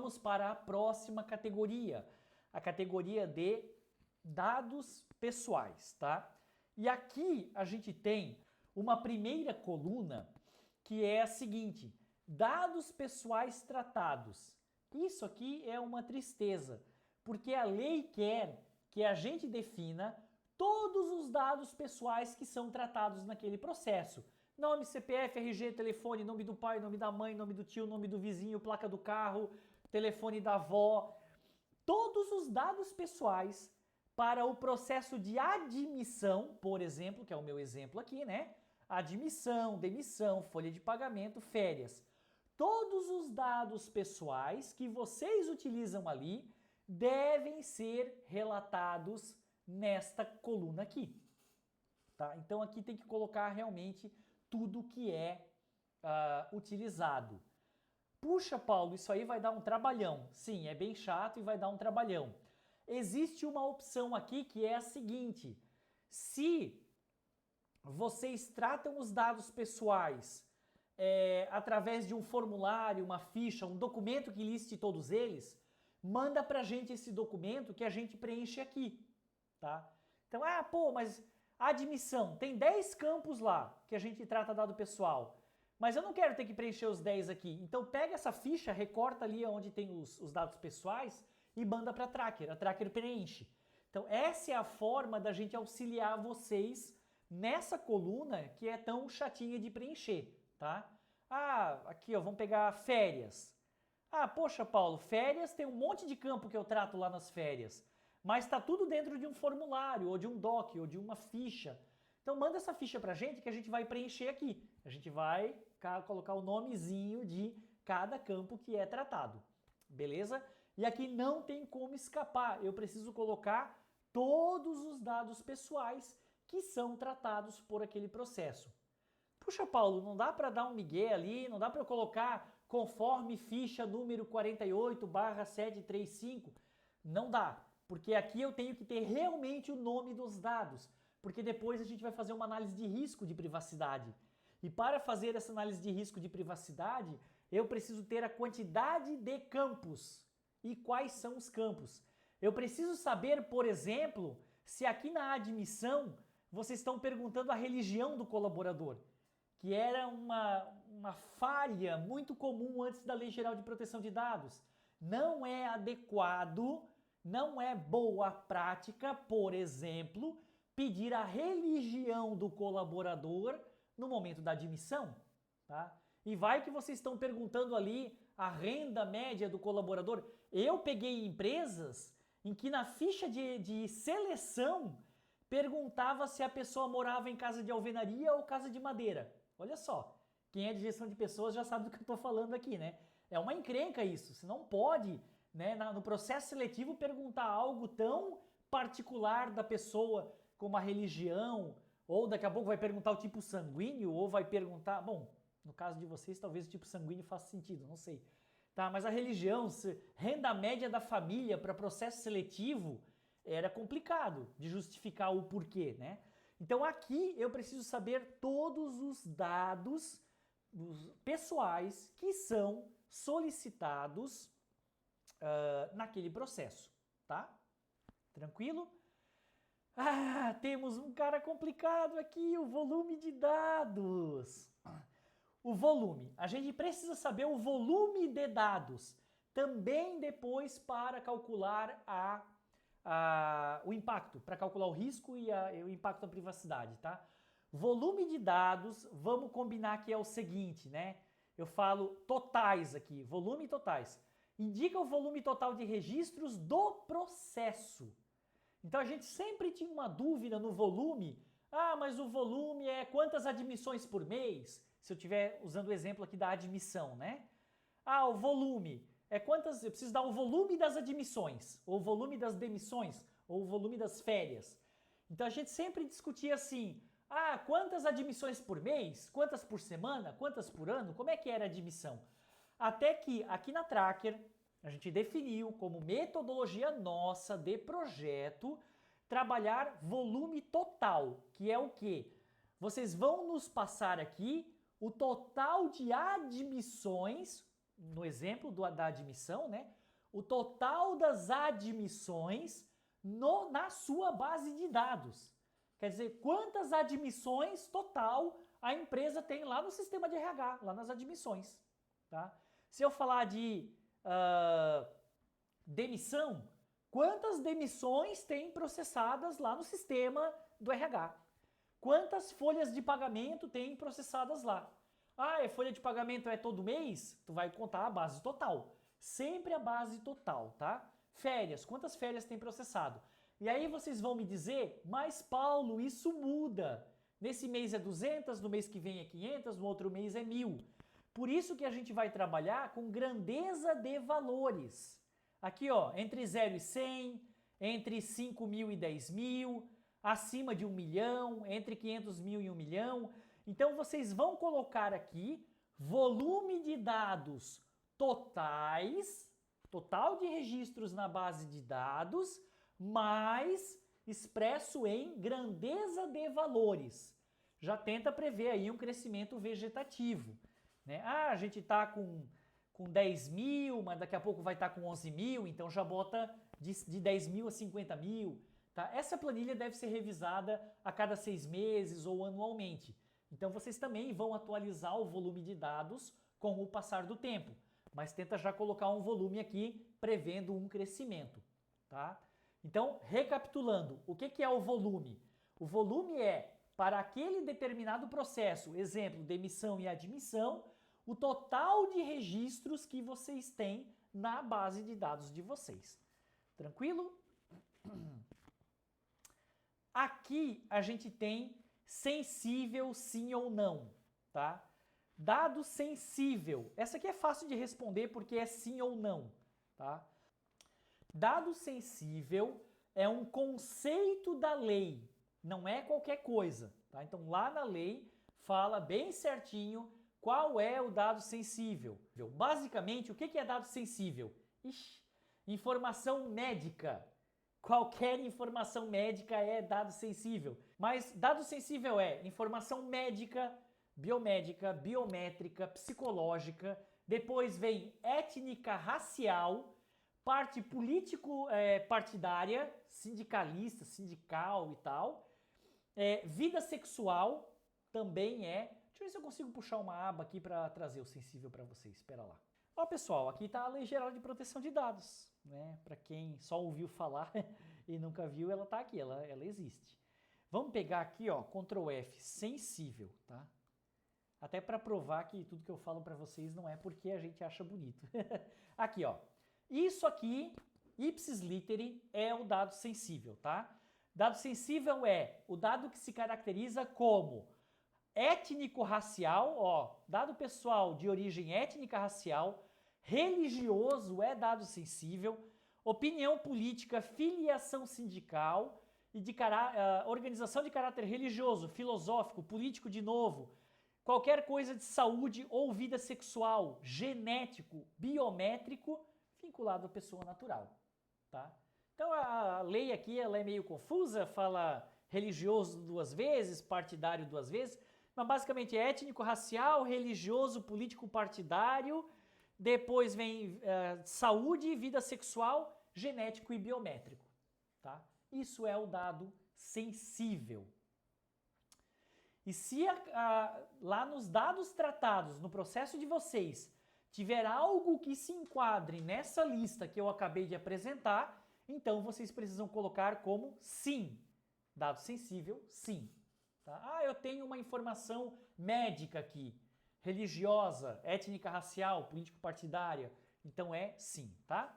vamos para a próxima categoria, a categoria de dados pessoais, tá? E aqui a gente tem uma primeira coluna que é a seguinte: dados pessoais tratados. Isso aqui é uma tristeza, porque a lei quer que a gente defina todos os dados pessoais que são tratados naquele processo. Nome, CPF, RG, telefone, nome do pai, nome da mãe, nome do tio, nome do vizinho, placa do carro, telefone da avó. Todos os dados pessoais para o processo de admissão, por exemplo, que é o meu exemplo aqui, né? Admissão, demissão, folha de pagamento, férias. Todos os dados pessoais que vocês utilizam ali devem ser relatados nesta coluna aqui. Tá? Então aqui tem que colocar realmente tudo que é utilizado. Puxa, Paulo, isso aí vai dar um trabalhão. Sim, é bem chato e vai dar um trabalhão. Existe uma opção aqui que é a seguinte: se vocês tratam os dados pessoais através de um formulário, uma ficha, um documento que liste todos eles, manda pra gente esse documento que a gente preenche aqui, tá? Então, mas a admissão, tem 10 campos lá que a gente trata dado pessoal, mas eu não quero ter que preencher os 10 aqui. Então pega essa ficha, recorta ali onde tem os dados pessoais e manda para a Tracker preenche. Então essa é a forma da gente auxiliar vocês nessa coluna que é tão chatinha de preencher, tá? Aqui ó, vamos pegar férias. Poxa, Paulo, férias tem um monte de campo que eu trato lá nas férias, mas está tudo dentro de um formulário, ou de um doc, ou de uma ficha. Então manda essa ficha pra gente que a gente vai preencher aqui. A gente vai colocar o nomezinho de cada campo que é tratado. Beleza? E aqui não tem como escapar. Eu preciso colocar todos os dados pessoais que são tratados por aquele processo. Puxa, Paulo, não dá para dar um migué ali, não dá para eu colocar conforme ficha número 48/735? Não dá, porque aqui eu tenho que ter realmente o nome dos dados, porque depois a gente vai fazer uma análise de risco de privacidade. E para fazer essa análise de risco de privacidade, eu preciso ter a quantidade de campos. E quais são os campos? Eu preciso saber, por exemplo, se aqui na admissão vocês estão perguntando a religião do colaborador, que era uma falha muito comum antes da Lei Geral de Proteção de Dados. Não é adequado, não é boa prática, por exemplo, pedir a religião do colaborador no momento da admissão, tá? E vai que vocês estão perguntando ali a renda média do colaborador. Eu peguei empresas em que na ficha de seleção perguntava se a pessoa morava em casa de alvenaria ou casa de madeira. Olha só, quem é de gestão de pessoas já sabe do que eu estou falando aqui, né? É uma encrenca isso, você não pode, né, no processo seletivo perguntar algo tão particular da pessoa como a religião, ou daqui a pouco vai perguntar o tipo sanguíneo, ou vai perguntar, bom, no caso de vocês talvez o tipo sanguíneo faça sentido, não sei. Tá, mas a religião, renda média da família para processo seletivo, era complicado de justificar o porquê, né? Então aqui eu preciso saber todos os dados pessoais que são solicitados naquele processo, tá? Tranquilo? Temos um cara complicado aqui, o volume de dados. O volume, a gente precisa saber o volume de dados, também depois para calcular o impacto, para calcular o risco e o impacto à privacidade, tá? Volume de dados, vamos combinar que é o seguinte, né? Eu falo totais aqui, volume totais. Indica o volume total de registros do processo. Então a gente sempre tinha uma dúvida no volume. Mas o volume é quantas admissões por mês? Se eu estiver usando o exemplo aqui da admissão, né? O volume é quantas... Eu preciso dar o volume das admissões, ou o volume das demissões, ou o volume das férias. Então a gente sempre discutia assim, quantas admissões por mês? Quantas por semana? Quantas por ano? Como é que era a admissão? Até que aqui na Tracker a gente definiu como metodologia nossa de projeto trabalhar volume total, que é o quê? Vocês vão nos passar aqui o total de admissões no exemplo da admissão, né? O total das admissões na sua base de dados. Quer dizer, quantas admissões total a empresa tem lá no sistema de RH, lá nas admissões. Tá? Se eu falar de demissão, quantas demissões tem processadas lá no sistema do RH? Quantas folhas de pagamento tem processadas lá? Ah, a folha de pagamento é todo mês? Tu vai contar a base total. Sempre a base total, tá? Férias, quantas férias tem processado? E aí vocês vão me dizer, mas Paulo, isso muda. Nesse mês é 200, no mês que vem é 500, no outro mês é 1.000. Por isso que a gente vai trabalhar com grandeza de valores. Aqui, ó, entre 0 e 100, entre 5.000 e 10.000, acima de 1 milhão, entre 500.000 e 1 milhão. Então vocês vão colocar aqui volume de dados totais, total de registros na base de dados, mais expresso em grandeza de valores. Já tenta prever aí um crescimento vegetativo. Né? Ah, a gente está com 10.000, mas daqui a pouco vai estar com 11.000, então já bota de 10.000 a 50.000. Tá? Essa planilha deve ser revisada a cada 6 meses ou anualmente. Então vocês também vão atualizar o volume de dados com o passar do tempo, mas tenta já colocar um volume aqui prevendo um crescimento. Tá? Então, recapitulando, o que é o volume? O volume é, para aquele determinado processo, exemplo, demissão e admissão, o total de registros que vocês têm na base de dados de vocês. Tranquilo? Aqui a gente tem sensível sim ou não, tá? Dado sensível, essa aqui é fácil de responder porque é sim ou não, tá? Dado sensível é um conceito da lei, não é qualquer coisa, tá? Então lá na lei fala bem certinho qual é o dado sensível. Basicamente, o que é dado sensível? Informação médica. Qualquer informação médica é dado sensível. Mas dado sensível é informação médica, biomédica, biométrica, psicológica. Depois vem étnica, racial, parte político-partidária, sindicalista, sindical e tal. Vida sexual também é. Deixa eu ver se eu consigo puxar uma aba aqui para trazer o sensível para vocês. Espera lá. Ó, pessoal, aqui está a Lei Geral de Proteção de Dados, né? Para quem só ouviu falar e nunca viu, ela está aqui, ela existe. Vamos pegar aqui, ó, Ctrl F, sensível, tá? Até para provar que tudo que eu falo para vocês não é porque a gente acha bonito. Aqui, ó. Isso aqui, ipsis literi, é o dado sensível, tá? Dado sensível é o dado que se caracteriza como étnico-racial, ó, dado pessoal de origem étnica-racial, religioso é dado sensível, opinião política, filiação sindical e de organização de caráter religioso, filosófico, político de novo, qualquer coisa de saúde ou vida sexual, genético, biométrico, vinculado à pessoa natural, tá? Então a lei aqui ela é meio confusa, fala religioso 2 vezes, partidário 2 vezes, mas basicamente é étnico, racial, religioso, político, partidário, depois vem saúde, vida sexual, genético e biométrico, tá? Isso é o dado sensível. E se lá nos dados tratados, no processo de vocês, tiver algo que se enquadre nessa lista que eu acabei de apresentar, então vocês precisam colocar como sim. Dado sensível, sim. Tá? Ah, eu tenho uma informação médica aqui, religiosa, étnica, racial, político-partidária, então é sim, tá?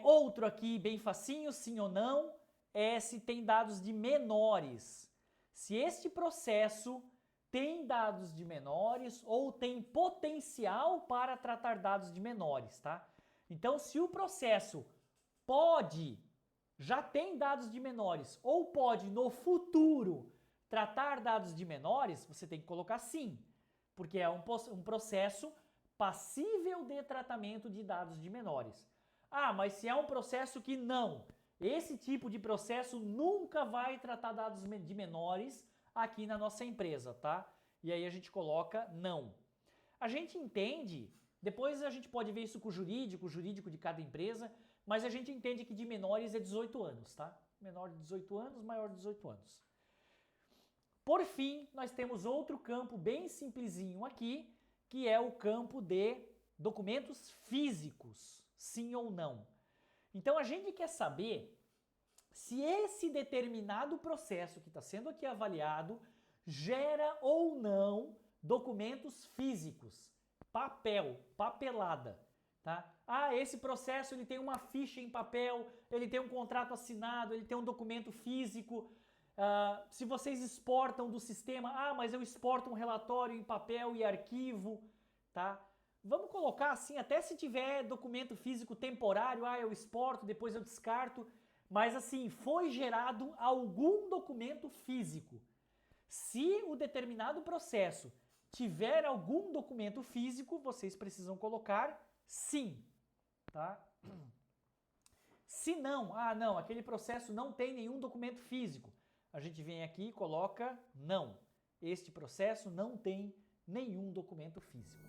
Outro aqui, bem facinho, sim ou não, é se tem dados de menores. Se este processo tem dados de menores ou tem potencial para tratar dados de menores, tá? Então, se o processo já tem dados de menores ou pode no futuro tratar dados de menores, você tem que colocar sim, porque é um processo passível de tratamento de dados de menores. Ah, mas se é um processo que não, esse tipo de processo nunca vai tratar dados de menores aqui na nossa empresa, tá? E aí a gente coloca não. A gente entende Depois a gente pode ver isso com o jurídico de cada empresa, mas a gente entende que de menores é 18 anos, tá? Menor de 18 anos, maior de 18 anos. Por fim, nós temos outro campo bem simplesinho aqui, que é o campo de documentos físicos, sim ou não. Então a gente quer saber se esse determinado processo que está sendo aqui avaliado gera ou não documentos físicos, papel, papelada. Tá? Ah, esse processo ele tem uma ficha em papel, ele tem um contrato assinado, ele tem um documento físico. Se vocês exportam do sistema, mas eu exporto um relatório em papel e arquivo, tá? Vamos colocar assim, até se tiver documento físico temporário, eu exporto, depois eu descarto, mas assim, foi gerado algum documento físico. Se o determinado processo tiver algum documento físico, vocês precisam colocar sim, tá? Se não, não, aquele processo não tem nenhum documento físico, a gente vem aqui e coloca não. Este processo não tem nenhum documento físico.